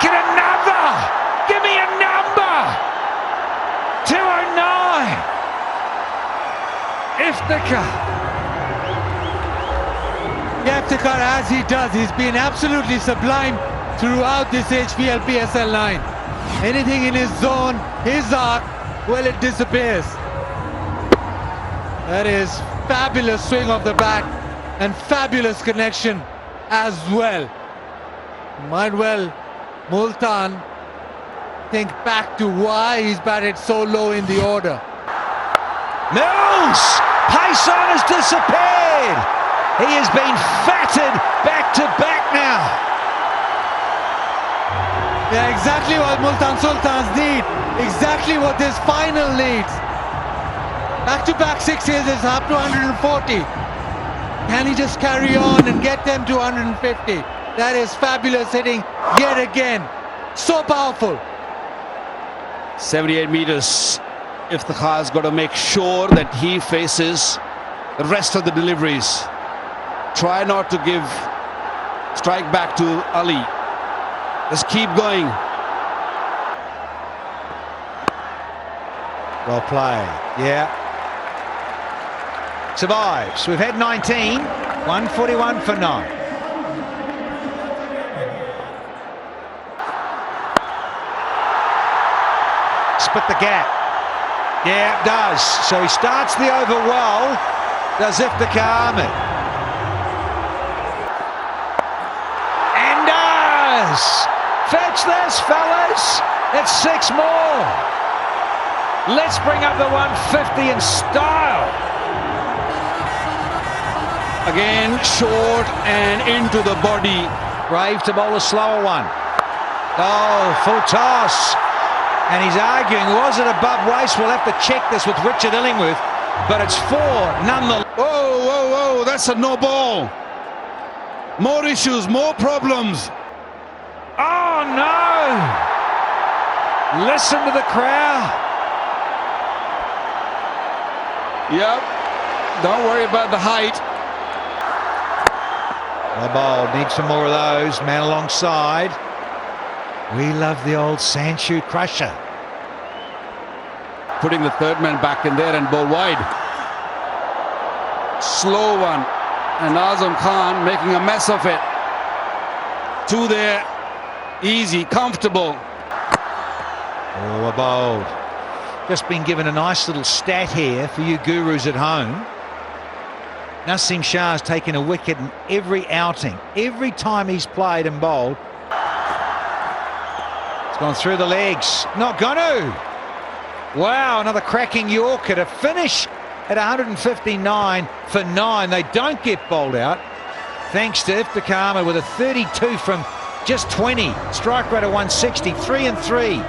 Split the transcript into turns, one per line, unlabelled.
make it another! Give me a number! 209!
Iftikhar, as he does, he's been absolutely sublime throughout this HPL PSL9. Anything in his zone, his arc, well, it disappears. That is fabulous swing of the bat and fabulous connection as well. Might well Multan think back to why he's batted so low in the order.
Mills! Pace on has disappeared! He has been fatted back to back now.
Yeah, exactly what Multan Sultans need. Exactly what this final needs. Back-to-back sixes is up to 140. Can he just carry on and get them to 150? That is fabulous hitting yet again. So powerful.
78 meters. Iftikhar's got to make sure that he faces the rest of the deliveries. Try not to give strike back to Ali. Just keep going.
Well played, yeah. Survives. We've had 19, 141 for 9. Split the gap. Yeah, it does. So he starts the over well. Does Iftikhar Ahmed. And does. Fetch this, fellas. It's 6 more. Let's bring up the 150 in style.
Again, short and into the body.
Brave to bowl a slower one. Oh, full toss. And he's arguing, was it above waist? We'll have to check this with Richard Illingworth. But it's 4 nonetheless.
Whoa, whoa, whoa, that's a no ball. More issues, more problems.
Oh, no! Listen to the crowd.
Yep, don't worry about the height.
Well bowled, need some more of those. Man alongside. We love the old sand shoe crusher.
Putting the third man back in there and bowl wide. Slow one. And Azam Khan making a mess of it. 2 there. Easy, comfortable.
Oh, well bowled. Just been given a nice little stat here for you gurus at home. Naseem Shah's taken a wicket in every outing. Every time he's played and bowled. It's gone through the legs. Not gonna. Wow, another cracking Yorker to finish at 159 for 9. They don't get bowled out. Thanks to Iftikhar Ahmed with a 32 from just 20. Strike rate of 160, 3 and 3.